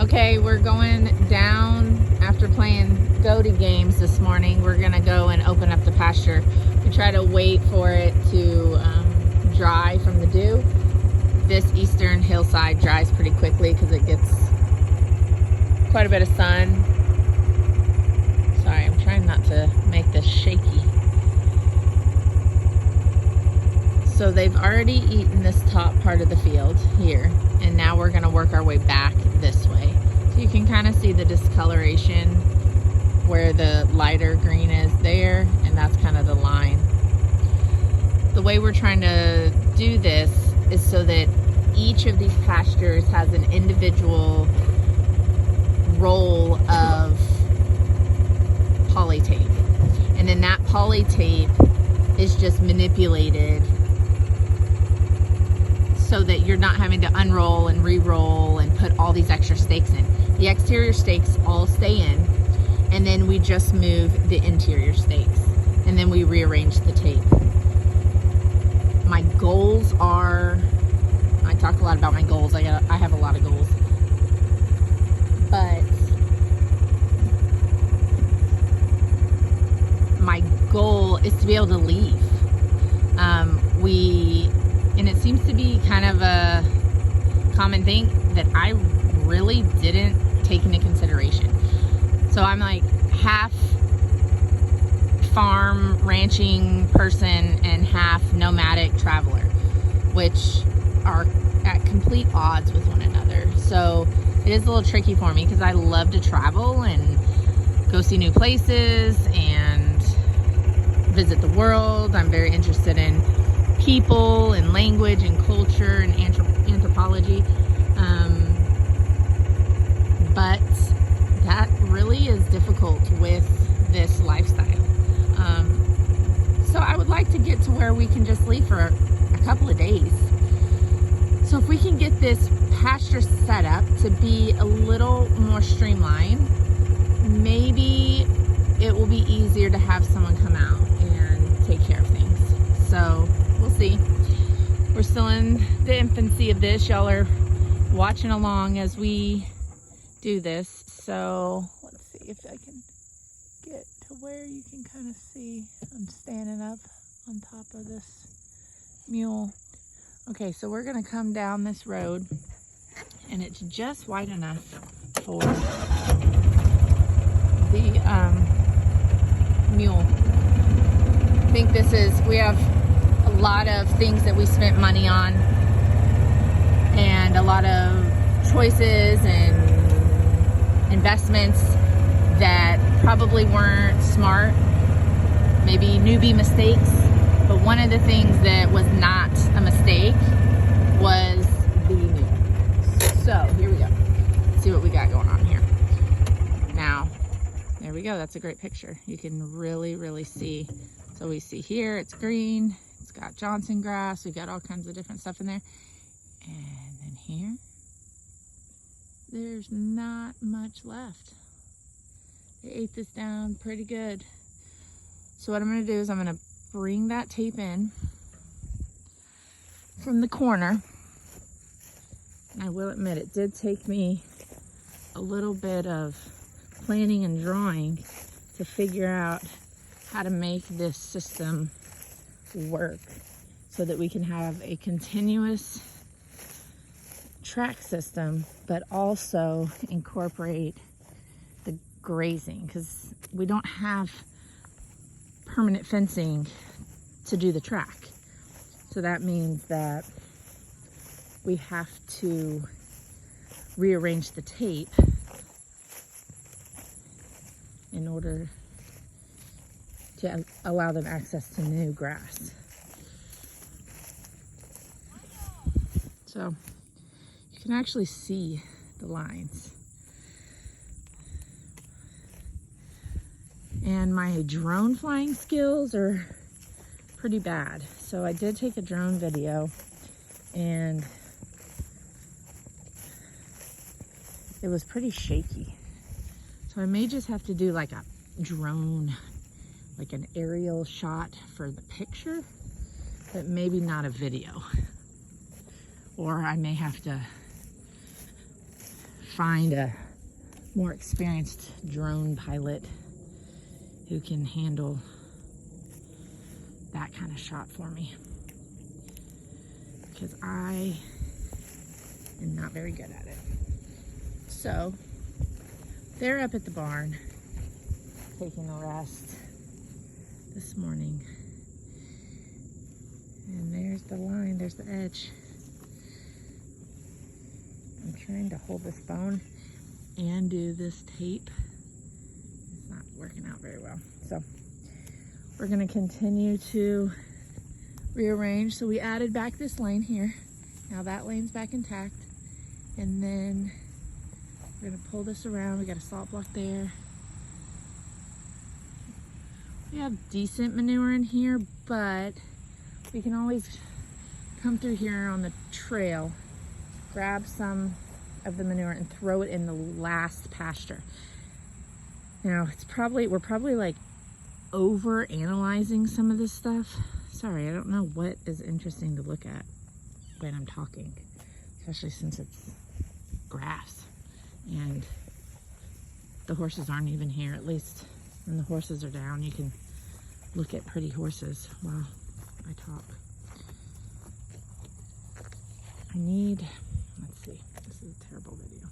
Okay, we're going down after playing go-to games this morning. We're gonna go and open up the pasture. We try to wait for it to dry from the dew. This eastern hillside dries pretty quickly because it gets quite a bit of sun. Sorry, I'm trying not to make this shaky. So they've already eaten this top part of the field here, and now we're gonna work our way back this way. So you can kind of see the discoloration where the lighter green is there, and that's kind of the line. The way we're trying to do this is so that each of these pastures has an individual roll of poly tape. And then that poly tape is just manipulated so that you're not having to unroll and re-roll and put all these extra stakes in. The exterior stakes all stay in, and then we just move the interior stakes, and then we rearrange the tape. My goals are, I talk a lot about my goals, I have a lot of goals, but my goal is to be able to leave. And it seems to be kind of a common thing that I really didn't take into consideration. So I'm like half farm ranching person and half nomadic traveler, which are at complete odds with one another. So it is a little tricky for me because I love to travel and go see new places and visit the world. I'm very interested in people and language and culture and anthropology. But that really is difficult with this lifestyle. So I would like to get to where we can just leave for a couple of days. So if we can get this pasture set up to be a little more streamlined, maybe it will be easier to have someone come out and take care of things. So we'll see. We're still in the infancy of this. Y'all are watching along as we do this. So let's see if I can get to where you can kind of see. I'm standing up on top of this mule. Okay, so we're gonna come down this road, and it's just wide enough for the mule. I think this is, we have a lot of things that we spent money on and a lot of choices and investments that probably weren't smart, maybe newbie mistakes. But one of the things that was not a mistake was the mule. So here we go. Let's see what we got going on here. Now, there we go. That's a great picture. You can really see. So we see here, it's green. It's got Johnson grass. We've got all kinds of different stuff in there. And then here, there's not much left. They ate this down pretty good. So what I'm gonna do is I'm gonna bring that tape in from the corner. And I will admit, it did take me a little bit of planning and drawing to figure out how to make this system work so that we can have a continuous track system, but also incorporate the grazing, because we don't have permanent fencing to do the track. So that means that we have to rearrange the tape in order to allow them access to new grass. So you can actually see the lines. And my drone flying skills are pretty bad. So I did take a drone video, and it was pretty shaky. So I may just have to do like a drone, like an aerial shot for the picture, but maybe not a video. Or I may have to find a more experienced drone pilot who can handle that kind of shot for me, because I am not very good at it. So they're up at the barn taking a rest this morning. And there's the line, there's the edge. I'm trying to hold this bone and do this tape. It's not working out very well. So we're gonna continue to rearrange. So we added back this lane here. Now that lane's back intact. And then we're gonna pull this around. We got a salt block there. We have decent manure in here, but we can always come through here on the trail, grab some of the manure and throw it in the last pasture. Now we're probably like over analyzing some of this stuff. Sorry, I don't know what is interesting to look at when I'm talking, especially since it's grass and the horses aren't even here. At least when the horses are down, you can look at pretty horses while I talk. Let's see, this is a terrible video.